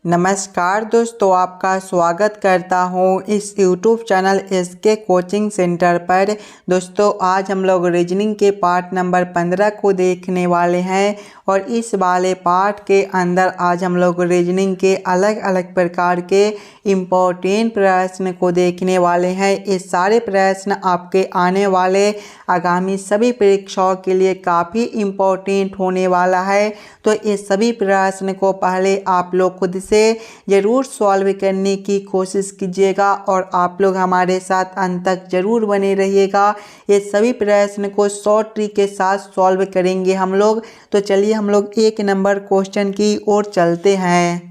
नमस्कार दोस्तों, आपका स्वागत करता हूं इस YouTube channel SK coaching centre पर। दोस्तों आज हम लोग रीजनिंग के पार्ट नंबर 15 को देखने वाले हैं और इस वाले पार्ट के अंदर आज हम लोग रीजनिंग के अलग अलग प्रकार के इम्पोर्टेंट प्रश्न को देखने वाले हैं। ये सारे प्रश्न आपके आने वाले आगामी सभी परीक्षाओं के लिए काफ़ी इम्पोर्टेंट होने वाला है। तो ये सभी प्रश्न को पहले आप लोग खुद से ज़रूर सॉल्व करने की कोशिश कीजिएगा और आप लोग हमारे साथ अंत तक ज़रूर बने रहिएगा। ये सभी प्रश्न को शॉर्ट ट्रिक के साथ सॉल्व करेंगे हम लोग। तो चलिए हम लोग 1 नंबर क्वेश्चन की ओर चलते हैं।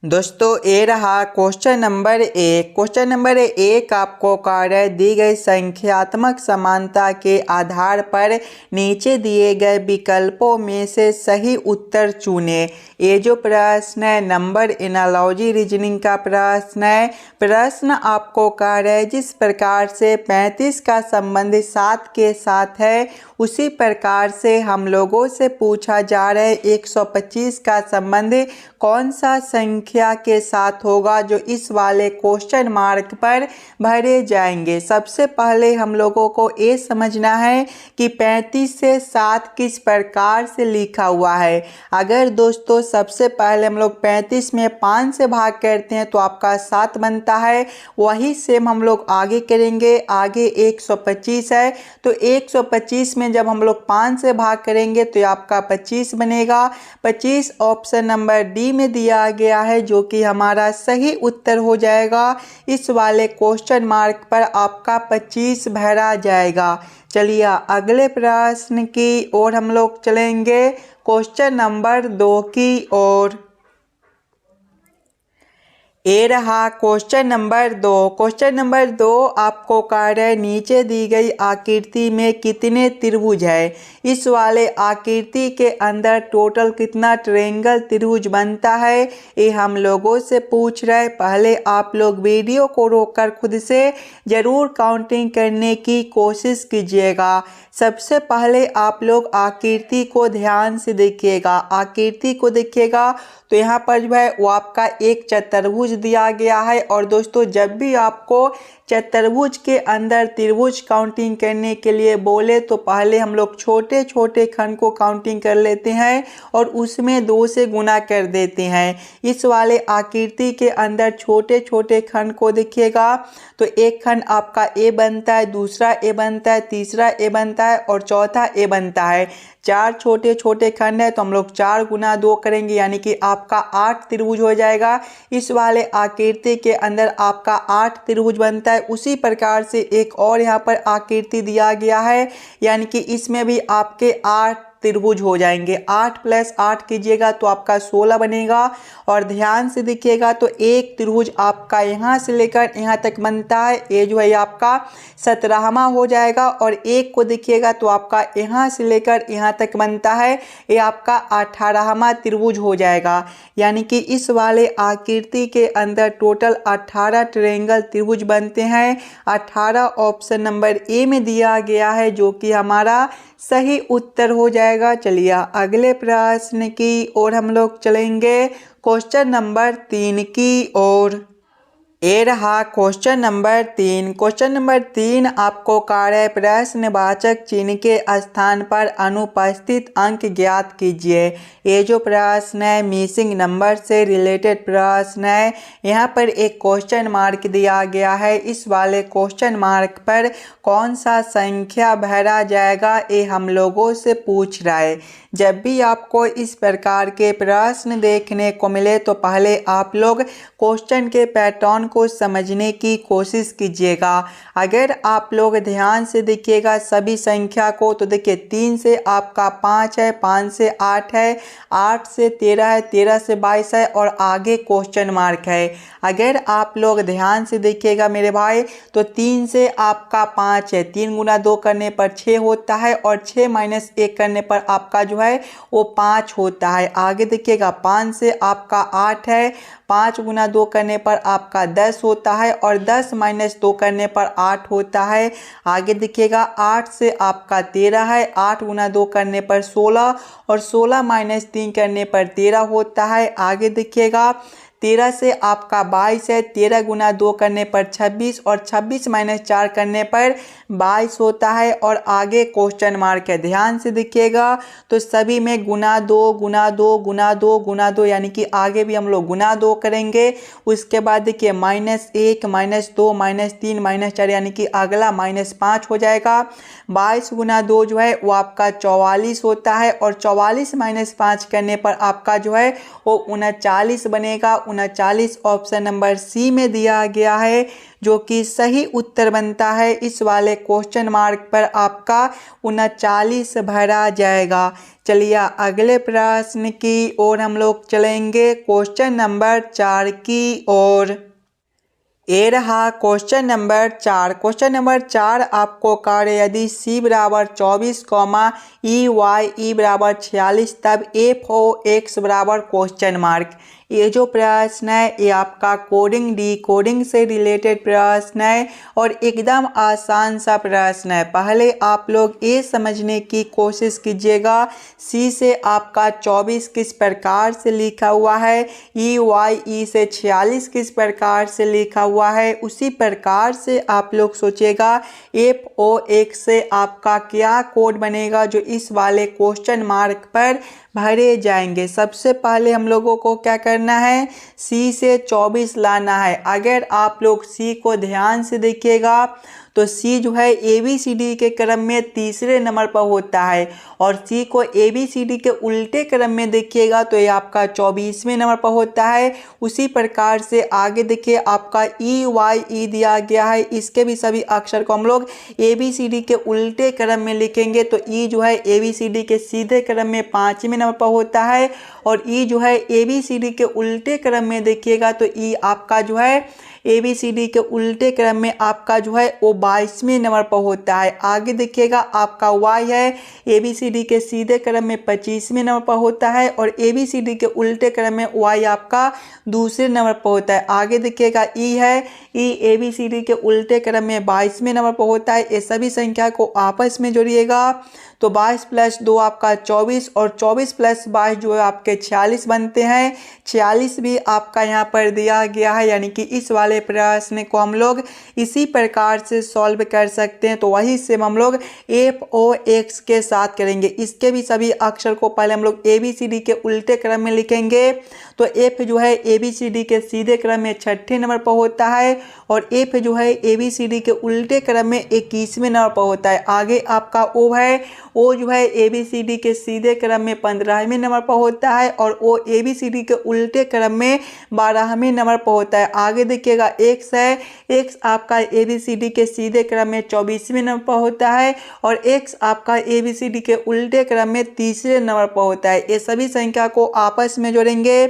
दोस्तों ये रहा क्वेश्चन नंबर 1। क्वेश्चन नंबर 1 आपको कार्य दी गई संख्यात्मक समानता के आधार पर नीचे दिए गए विकल्पों में से सही उत्तर चुने। ये जो प्रश्न है नंबर एनालॉजी रीजनिंग का प्रश्न है। प्रश्न आपको कार्य जिस प्रकार से 35 का संबंध 7 के साथ है उसी प्रकार से हम लोगों से पूछा जा रहा है 125 का संबंध कौन सा संख्या के साथ होगा जो इस वाले क्वेश्चन मार्क पर भरे जाएंगे। सबसे पहले हम लोगों को ये समझना है कि 35 से 7 किस प्रकार से लिखा हुआ है। अगर दोस्तों सबसे पहले हम लोग 35 में 5 से भाग करते हैं तो आपका 7 बनता है। वही सेम हम लोग आगे करेंगे। आगे 125 है तो 125 में जब हम लोग 5 से भाग करेंगे तो आपका 25 बनेगा। 25 ऑप्शन नंबर डी में दिया गया है जो कि हमारा सही उत्तर हो जाएगा। इस वाले क्वेश्चन मार्क पर आपका 25 भरा जाएगा। चलिए अगले प्रश्न की ओर हम लोग चलेंगे, क्वेश्चन नंबर 2 की ओर। ये रहा क्वेश्चन नंबर 2। क्वेश्चन नंबर 2 आपको कार्य नीचे दी गई आकृति में कितने त्रिभुज है। इस वाले आकृति के अंदर टोटल कितना ट्रायंगल त्रिभुज बनता है ये हम लोगों से पूछ रहे हैं। पहले आप लोग वीडियो को रोककर खुद से ज़रूर काउंटिंग करने की कोशिश कीजिएगा। सबसे पहले आप लोग आकृति को ध्यान से देखिएगा। आकृति को देखिएगा तो यहाँ पर जो है वो आपका एक चतुर्भुज दिया गया है। और दोस्तों जब भी आपको चतुर्भुज के अंदर त्रिभुज काउंटिंग करने के लिए बोले तो पहले हम लोग छोटे छोटे खंड को काउंटिंग कर लेते हैं और उसमें 2 से गुना कर देते हैं। इस वाले आकृति के अंदर छोटे छोटे खंड को देखिएगा तो एक खंड आपका ए बनता है, दूसरा ए बनता है, तीसरा ए बनता है और चौथा ए बनता है। 4 छोटे छोटे खंड है तो हम लोग 4 गुना 2 करेंगे यानी कि आपका 8 त्रिभुज हो जाएगा। इस वाले आकृति के अंदर आपका 8 त्रिभुज बनता है। उसी प्रकार से एक और यहाँ पर आकृति दिया गया है यानी कि इसमें भी आपके 8 त्रिभुज हो जाएंगे। 8 + 8 कीजिएगा तो आपका 16 बनेगा। और ध्यान से देखिएगा तो एक त्रिभुज आपका यहाँ से लेकर यहाँ तक बनता है, ये जो है आपका 17वां हो जाएगा। और एक को देखिएगा तो आपका यहाँ से लेकर यहाँ तक बनता है, ये आपका 18वां त्रिभुज हो जाएगा। यानी कि इस वाले आकृति के अंदर टोटल 18 ट्रायंगल त्रिभुज बनते हैं। 18 ऑप्शन नंबर ए में दिया गया है जो कि हमारा सही उत्तर हो जाएगा। चलिए अगले प्रश्न की ओर हम लोग चलेंगे, क्वेश्चन नंबर 3 की ओर। ये रहा क्वेश्चन नंबर 3। क्वेश्चन नंबर 3 आपको कार्य प्रश्नवाचक चिन्ह के स्थान पर अनुपस्थित अंक ज्ञात कीजिए। ये जो प्रश्न है मिसिंग नंबर से रिलेटेड प्रश्न है। यहाँ पर एक क्वेश्चन मार्क दिया गया है। इस वाले क्वेश्चन मार्क पर कौन सा संख्या भरा जाएगा ये हम लोगों से पूछ रहा है। जब भी आपको इस प्रकार के प्रश्न देखने को मिले तो पहले आप लोग क्वेश्चन के पैटर्न को समझने की कोशिश कीजिएगा। अगर आप लोग ध्यान से देखिएगा सभी संख्या को तो देखिए 3 से आपका 5 है, 5 से 8 है, 8 से 13 है, 13 से 22 है और आगे क्वेश्चन मार्क है। अगर आप लोग ध्यान से देखिएगा मेरे भाई तो 3 से आपका 5 है, 3 गुना 2 करने पर 6 होता है और 6 - 1 करने पर आपका जो है वो 5 होता है। आगे देखिएगा 5 से आपका 8 है, 5 गुना 2 करने पर आपका 10 होता है और 10 माइनस 2 करने पर 8 होता है। आगे देखिएगा 8 से आपका 13 है, 8 गुना 2 करने पर 16 और 16 माइनस 3 करने पर 13 होता है। आगे देखिएगा 13 से आपका 22 है, 13 गुना 2 करने पर 26 और 26 माइनस 4 करने पर 22 होता है। और आगे क्वेश्चन मार्क है, ध्यान से देखिएगा तो सभी में गुना 2 गुना 2 गुना 2 गुना 2 यानी कि आगे भी हम लोग गुना 2 करेंगे। उसके बाद देखिए -1 -2 -3 -4 यानी कि अगला -5 हो जाएगा। 22 गुना 2 जो है वो आपका 44 होता है और 44 माइनस 5 करने पर आपका जो है वो 39 बनेगा। 39 ऑप्शन नंबर सी में दिया गया है जो कि सही उत्तर बनता है। इस वाले क्वेश्चन मार्क पर आपका 39 भरा जाएगा। चलिए अगले प्रश्न की ओर हम लोग चलेंगे, क्वेश्चन नंबर 4 की ओर। ये रहा क्वेश्चन नंबर 4। क्वेश्चन नंबर 4 आपको कार्य यदि c बराबर 24 ई वाई ई बराबर 46 तब एफ ओ एक्स बराबर क्वेश्चन मार्क। ये जो प्रश्न है ये आपका कोडिंग डिकोडिंग से रिलेटेड प्रश्न है और एकदम आसान सा प्रश्न है। पहले आप लोग ये समझने की कोशिश कीजिएगा सी से आपका 24 किस प्रकार से लिखा हुआ है, ई वाई ई से 46 किस प्रकार से लिखा हुआ है, उसी प्रकार से आप लोग सोचिएगा एफ ओ एक्स से आपका क्या कोड बनेगा जो इस वाले क्वेश्चन मार्क पर भरे जाएंगे। सबसे पहले हम लोगों को क्या करना है, सी से 24 लाना है। अगर आप लोग सी को ध्यान से देखिएगा तो सी जो है ABCD के क्रम में तीसरे नंबर पर होता है और सी को ABCD के उल्टे क्रम में देखिएगा तो ये आपका 24वें नंबर पर होता है। उसी प्रकार से आगे देखिए आपका EYE दिया गया है, इसके भी सभी अक्षर को हम लोग ABCD के उल्टे क्रम में लिखेंगे तो ई जो है ABCD के सीधे क्रम में 5वें नंबर पर होता है और ई जो है ABCD के उल्टे क्रम में देखिएगा तो ई आपका जो है ABCD के उल्टे क्रम में आपका जो है वो 22वें नंबर पर होता है। आगे देखिएगा आपका Y है ABCD के सीधे क्रम में 25वें नंबर पर होता है और ABCD के उल्टे क्रम में Y आपका दूसरे नंबर पर होता है। आगे देखिएगा E है, E ABCD के उल्टे क्रम में 22वें नंबर पर होता है। ये सभी संख्या को आपस में जोड़िएगा तो 22 + 2 आपका 24 और 24 + 22 जो है आपके 46 बनते हैं। 46 भी आपका यहाँ पर दिया गया है यानी कि इस वाले प्रश्न को हम लोग इसी प्रकार से सॉल्व कर सकते हैं। तो वही से हम लोग एफ ओ एक्स के साथ करेंगे। इसके भी सभी अक्षर को पहले हम लोग ABCD के उल्टे क्रम में लिखेंगे तो एफ जो है ABCD के सीधे क्रम में 6ठे नंबर पर होता है और एफ जो है ABCD के उल्टे क्रम में 21वें नंबर पर होता है। आगे आपका ओ है, ओ जो है ABCD के सीधे क्रम में 15वें नंबर पर होता है और ओ ABCD के उल्टे क्रम में 12वें नंबर पर होता है। आगे देखिएगा एक्स है, एक्स आपका ABCD के सीधे क्रम में 24वें नंबर पर होता है और एक्स आपका ABCD के उल्टे क्रम में तीसरे नंबर पर होता है। ये सभी संख्या को आपस में जोड़ेंगे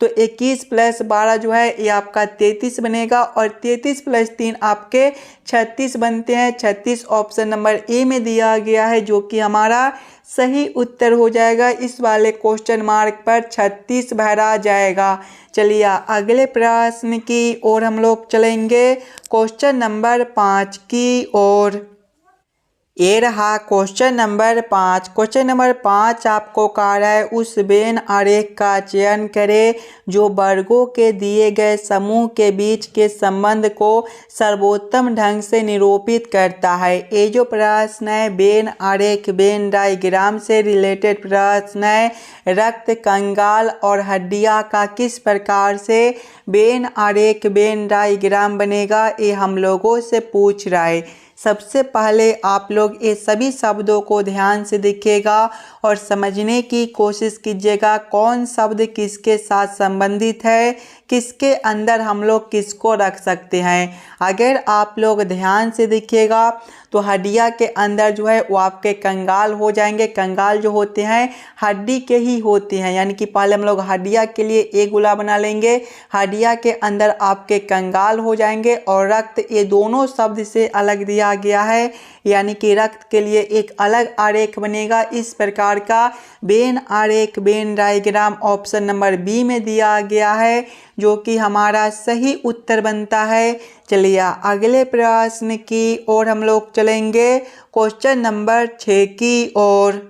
तो 21 + 12 जो है ये आपका 33 बनेगा और 33 + 3 आपके 36 बनते हैं। 36 ऑप्शन नंबर ए में दिया गया है जो कि हमारा सही उत्तर हो जाएगा। इस वाले क्वेश्चन मार्क पर 36 भरा जाएगा। चलिए अगले प्रश्न की ओर हम लोग चलेंगे, क्वेश्चन नंबर 5 की ओर। ये रहा क्वेश्चन नंबर 5। क्वेश्चन नंबर 5 आपको कह रहा है उस वेन आरेख का चयन करें जो वर्गों के दिए गए समूह के बीच के संबंध को सर्वोत्तम ढंग से निरूपित करता है। ये जो प्रश्न है वेन आरेख वेन डायग्राम से रिलेटेड प्रश्न है। रक्त कंगाल और हड्डियां का किस प्रकार से वेन आरेख वेन डायग्राम बनेगा ये हम लोगों से पूछ रहा है। सबसे पहले आप लोग ये सभी शब्दों को ध्यान से देखिएगा और समझने की कोशिश कीजिएगा कौन शब्द किसके साथ संबंधित है, किसके अंदर हम लोग किसको रख सकते हैं। अगर आप लोग ध्यान से देखिएगा तो हड्डियाँ के अंदर जो है वो आपके कंगाल हो जाएंगे। कंगाल जो होते हैं हड्डी के ही होते हैं, यानी कि पहले हम लोग हड्डियाँ के लिए एक गोला बना लेंगे, हड्डियाँ के अंदर आपके कंगाल हो जाएंगे। और रक्त, ये दोनों शब्द से अलग दिया गया है, यानी कि रक्त के लिए एक अलग आरेख बनेगा। इस प्रकार का वेन आरेख, Venn diagram option number B में दिया गया है, जो कि हमारा सही उत्तर बनता है। चलिए अगले प्रश्न की ओर हम लोग चलेंगे, क्वेश्चन नंबर 6 की ओर।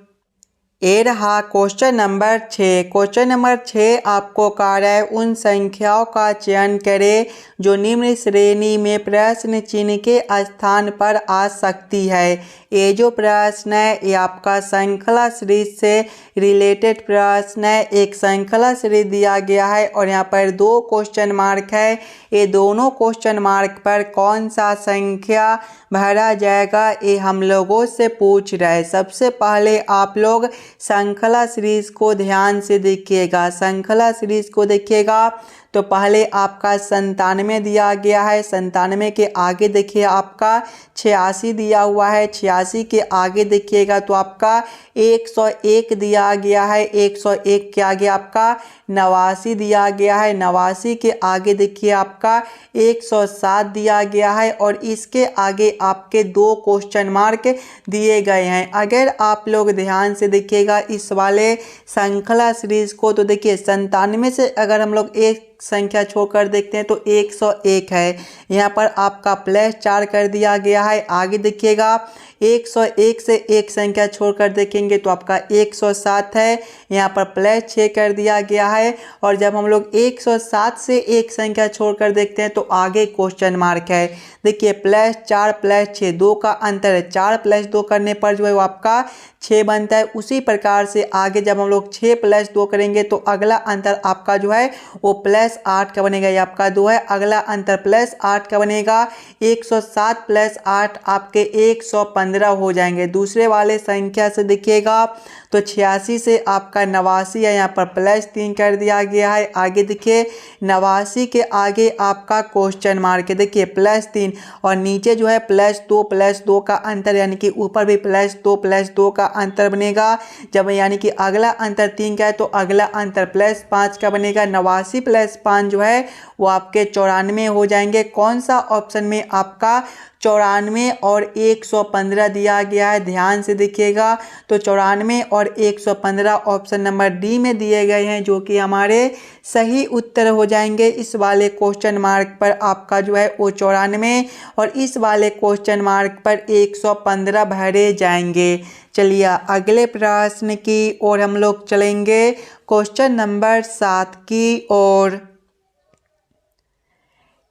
ये रहा क्वेश्चन नंबर 6। क्वेश्चन नंबर 6 आपको कह रहा है उन संख्याओं का चयन करें जो निम्न श्रेणी में प्रश्न चिन्ह के स्थान पर आ सकती है। ये जो प्रश्न है ये आपका श्रृंखला सीरीज से रिलेटेड प्रश्न है। एक श्रृंखला सीरीज दिया गया है और यहाँ पर 2 क्वेश्चन मार्क है। ये दोनों क्वेश्चन मार्क पर कौन सा संख्या भरा जाएगा ये हम लोगों से पूछ रहे हैं। सबसे पहले आप लोग श्रृंखला सीरीज को ध्यान से देखिएगा। श्रृंखला सीरीज को देखिएगा तो पहले आपका 97 दिया गया है, 97 के आगे देखिए आपका 86 दिया हुआ है, 86 के आगे देखिएगा तो आपका 101 दिया गया है, 101 के आगे आपका 89 दिया गया है, 89 के आगे देखिए आपका 107 दिया गया है और इसके आगे आपके 2 क्वेश्चन मार्क दिए गए हैं। अगर आप लोग ध्यान से देखिएगा इस वाले श्रृंखला सीरीज को तो देखिए 97 से अगर हम लोग एक संख्या छोड़कर देखते हैं तो 101 है, यहाँ पर आपका +4 कर दिया गया है। आगे देखिएगा 101 से एक संख्या छोड़कर देखेंगे तो आपका 107 है, यहाँ पर +6 कर दिया गया है। और जब हम लोग 107 से एक संख्या छोड़कर देखते हैं तो आगे क्वेश्चन मार्क है। देखिए +4 +6 2 का अंतर है, 4 + 2 करने पर जो है वो आपका 6 बनता है। उसी प्रकार से आगे जब हम लोग 6 + 2 करेंगे तो अगला अंतर आपका जो है वो +8 का बनेगा, ये आपका 2 है। अगला अंतर +8 का बनेगा, 107 + 8 आपके 115 हो जाएंगे। दूसरे वाले संख्या से देखिएगा तो 86 से आपका 89 है, यहाँ पर +3 कर दिया गया है। आगे देखिए 89 के आगे आपका क्वेश्चन मार्क है, देखिए +3 और नीचे जो है +2 का अंतर, यानी कि ऊपर भी +2 का अंतर बनेगा। जब यानी कि अगला अंतर 3 का है तो अगला अंतर +5 का बनेगा। 89 + 5 जो है वो आपके 94 हो जाएंगे। कौन सा ऑप्शन में आपका 94 और 115 दिया गया है, ध्यान से देखिएगा तो 94 और 115 ऑप्शन नंबर डी में दिए गए हैं, जो कि हमारे सही उत्तर हो जाएंगे। इस वाले क्वेश्चन मार्क पर आपका जो है वो 94 और इस वाले क्वेश्चन मार्क पर 115 भरे जाएंगे। चलिए अगले प्रश्न की ओर हम लोग चलेंगे, क्वेश्चन नंबर 7 की ओर।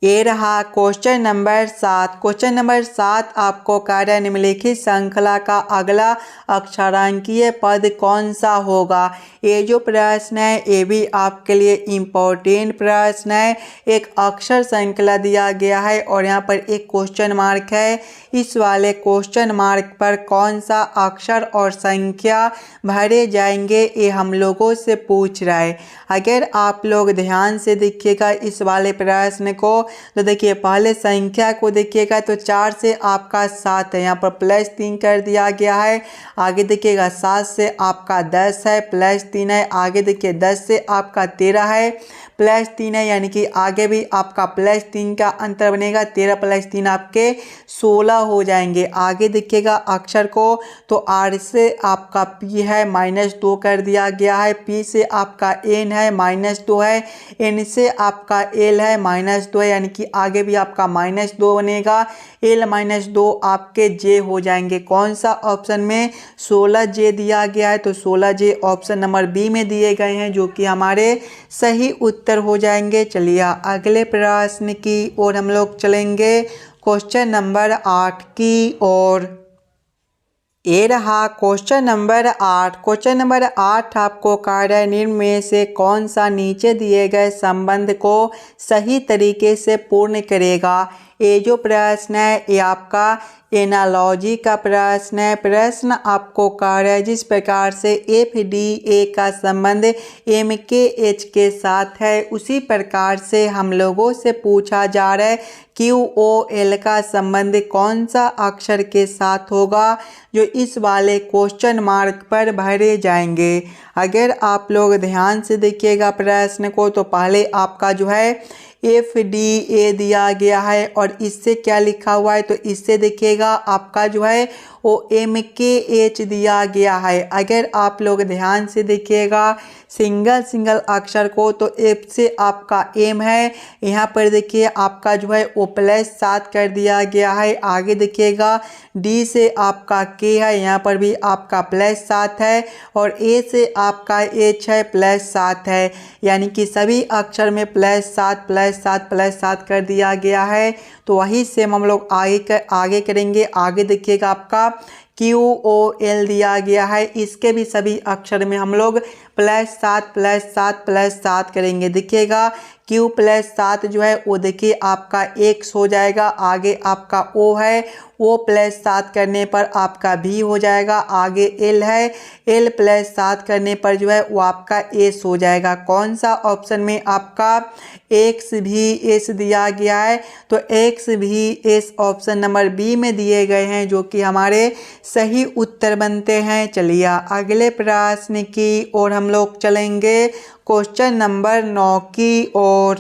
ये रहा क्वेश्चन नंबर 7। क्वेश्चन नंबर 7 आपको कह रहा है निम्नलिखित श्रृंखला का अगला अक्षरांकीय पद कौन सा होगा। ये जो प्रश्न है ये भी आपके लिए इम्पोर्टेंट प्रश्न है। एक अक्षर श्रृंखला दिया गया है और यहाँ पर एक क्वेश्चन मार्क है। इस वाले क्वेश्चन मार्क पर कौन सा अक्षर और संख्या भरे जाएंगे ये हम लोगों से पूछ रहा है। अगर आप लोग ध्यान से देखिएगा इस वाले प्रश्न को तो देखिए पहले संख्या को देखिएगा तो 4 से आपका 7 है, यहाँ पर +3 कर दिया गया है। आगे देखिएगा 7 से आपका 10 है, +3 है। आगे देखिए 10 से आपका 13 है, +3 है, यानी कि आगे भी आपका +3 का अंतर बनेगा। 13 + 3 आपके 16 हो जाएंगे। आगे देखिएगा अक्षर को तो R से आपका P है, -2 कर दिया गया है। P से आपका N है, -2 है। N से आपका L है, -2 है, यानी कि आगे भी आपका -2 बनेगा। L -2 आपके J हो जाएंगे। कौन सा ऑप्शन में 16J दिया गया है तो 16J ऑप्शन नंबर बी में दिए गए हैं, जो कि हमारे सही उत्तर हो जाएंगे। चलिए अगले प्रश्न की ओर हम लोग चलेंगे, क्वेश्चन नंबर 8 की ओर। ये रहा क्वेश्चन नंबर 8। क्वेश्चन नंबर 8 आपको कह रहा है निम्न में से कौन सा नीचे दिए गए संबंध को सही तरीके से पूर्ण करेगा। ये जो प्रश्न है ये आपका एनालॉजी का प्रश्न है। प्रश्न आपको कह रहा है जिस प्रकार से FDA का संबंध MKH के साथ है उसी प्रकार से हम लोगों से पूछा जा रहा है QOL का संबंध कौन सा अक्षर के साथ होगा, जो इस वाले क्वेश्चन मार्क पर भरे जाएंगे। अगर आप लोग ध्यान से देखिएगा प्रश्न को तो पहले आपका जो है FDA दिया गया है और इससे क्या लिखा हुआ है तो इससे देखिएगा आपका जो है वो MKH दिया गया है। अगर आप लोग ध्यान से देखिएगा सिंगल अक्षर को तो F से आपका M है, यहाँ पर देखिए आपका जो है वो +7 कर दिया गया है। आगे देखिएगा D से आपका K है, यहाँ पर भी आपका +7 है और A से आपका H है +7 है, यानी कि सभी अक्षर में +7 कर दिया गया है। तो वही सेम हम लोग आगे करेंगे। आगे देखिएगा आपका QOL दिया गया है, इसके भी सभी अक्षर में हम लोग +7 करेंगे। देखिएगा Q +7 जो है वो देखिए आपका X हो जाएगा। आगे आपका O है, O +7 करने पर आपका V हो जाएगा। आगे L है, L +7 करने पर जो है वो आपका S हो जाएगा। कौन सा ऑप्शन में आपका XVS दिया गया है तो XVS ऑप्शन नंबर B में दिए गए हैं, जो कि हमारे सही उत्तर बनते हैं। चलिए अगले प्रश्न की ओर हम लोग चलेंगे, क्वेश्चन नंबर 9 की ओर।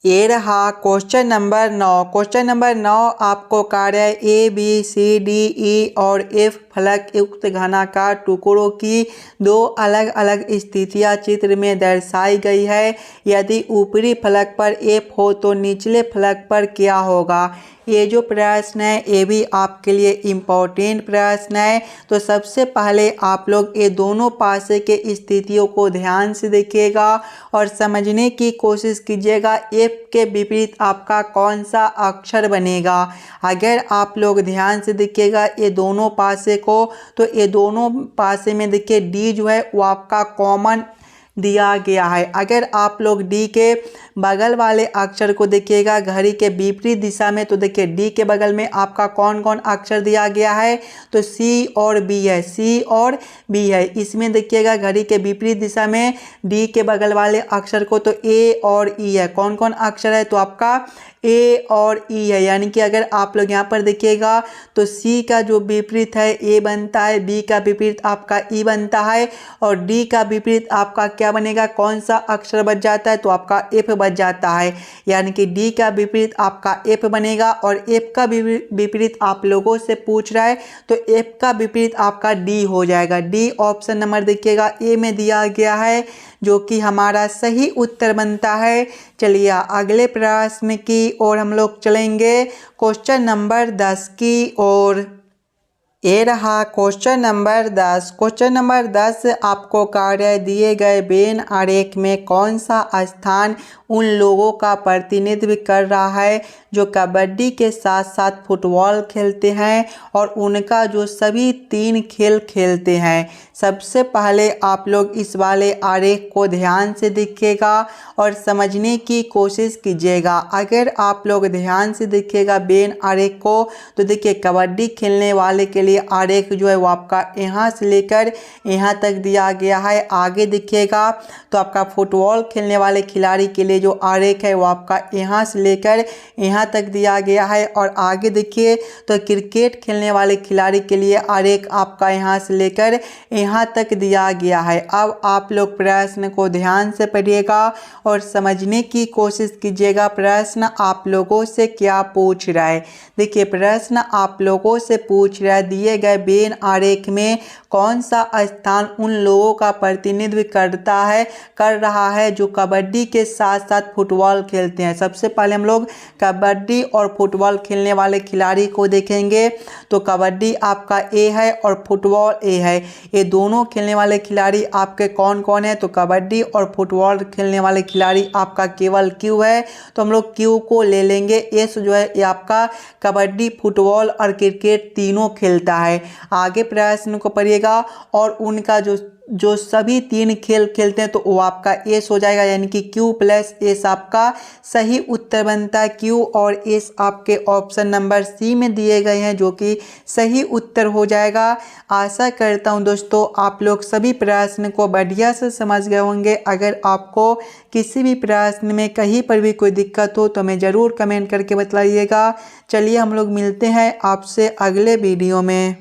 ये रहा क्वेश्चन नंबर 9। क्वेश्चन नंबर 9 आपको कार्य ABCDE और F फलक युक्त घनाकार टुकड़ों की 2 अलग अलग स्थितियां चित्र में दर्शाई गई है। यदि ऊपरी फलक पर F हो तो निचले फलक पर क्या होगा। ये जो प्रश्न है ये भी आपके लिए इम्पोर्टेंट प्रश्न है। तो सबसे पहले आप लोग ये दोनों पासे के स्थितियों को ध्यान से देखिएगा और समझने की कोशिश कीजिएगा F के विपरीत आपका कौन सा अक्षर बनेगा। अगर आप लोग ध्यान से देखिएगा ये दोनों पासे को तो ये दोनों पासे में देखिए D जो है वो आपका कॉमन दिया गया है। अगर आप लोग D के बगल वाले अक्षर को देखिएगा घड़ी के विपरीत दिशा में तो देखिए D के बगल में आपका कौन कौन अक्षर दिया गया है तो C और B है, C और B है। इसमें देखिएगा घड़ी के विपरीत दिशा में D के बगल वाले अक्षर को तो A और E है। कौन कौन अक्षर है तो आपका A और E है, यानी कि अगर आप लोग यहाँ पर देखिएगा तो C का जो विपरीत है A बनता है, B का विपरीत आपका E बनता है और D का विपरीत आपका क्या बनेगा, कौन सा अक्षर बच जाता है तो आपका F बच जाता है। यानी कि D का विपरीत आपका F बनेगा और F का विपरीत आप लोगों से पूछ रहा है तो F का विपरीत आपका D हो जाएगा। D ऑप्शन नंबर देखिएगा A में दिया गया है, जो कि हमारा सही उत्तर बनता है। चलिए अगले प्रश्न की ओर हम लोग चलेंगे, क्वेश्चन नंबर 10 की ओर। ये रहा क्वेश्चन नंबर 10। क्वेश्चन नंबर 10 आपको कार्य दिए गए वेन आरेख में कौन सा स्थान उन लोगों का प्रतिनिधित्व कर रहा है जो कबड्डी के साथ साथ फुटबॉल खेलते हैं और उनका जो सभी 3 खेल खेलते हैं। सबसे पहले आप लोग इस वाले आरेख को ध्यान से देखिएगा और समझने की कोशिश कीजिएगा। अगर आप लोग ध्यान से देखिएगा वेन आरेख को तो देखिए कबड्डी खेलने वाले के लिए आरेख जो है वो आपका यहाँ से लेकर यहाँ तक दिया गया है। आगे देखिएगा तो आपका फुटबॉल खेलने वाले खिलाड़ी के लिए जो आरेख है वो आपका यहाँ से लेकर यहाँ तक दिया गया है। और आगे देखिए तो क्रिकेट खेलने वाले खिलाड़ी के लिए आरेख आपका यहाँ से लेकर यहाँ तक दिया गया है। अब आप लोग प्रश्न को ध्यान से पढ़िएगा और समझने की कोशिश कीजिएगा प्रश्न आप लोगों से क्या पूछ रहा है। देखिए प्रश्न आप लोगों से पूछ रहा है दिए गए वेन आरेख में कौन सा स्थान उन लोगों का प्रतिनिधित्व कर रहा है जो कबड्डी के साथ साथ फुटबॉल खेलते हैं। सबसे पहले हम लोग कबड्डी और फुटबॉल खेलने वाले खिलाड़ी को देखेंगे तो कबड्डी आपका A है और फुटबॉल A है। ये दोनों खेलने वाले खिलाड़ी आपके कौन कौन है तो कबड्डी और फुटबॉल खेलने वाले खिलाड़ी आपका केवल Q है, तो हम लोग Q को ले लेंगे। S जो है ये आपका कबड्डी फुटबॉल और क्रिकेट तीनों खेलता है। आगे प्रश्न को पढ़िएगा और उनका जो जो सभी 3 खेल खेलते हैं तो वो आपका एस हो जाएगा, यानी कि Q प्लस एस आपका सही उत्तर बनता है। Q और एस आपके ऑप्शन नंबर सी में दिए गए हैं, जो कि सही उत्तर हो जाएगा। आशा करता हूं दोस्तों आप लोग सभी प्रश्न को बढ़िया से समझ गए होंगे। अगर आपको किसी भी प्रश्न में कहीं पर भी कोई दिक्कत हो तो हमें ज़रूर कमेंट करके बताइएगा। चलिए हम लोग मिलते हैं आपसे अगले वीडियो में।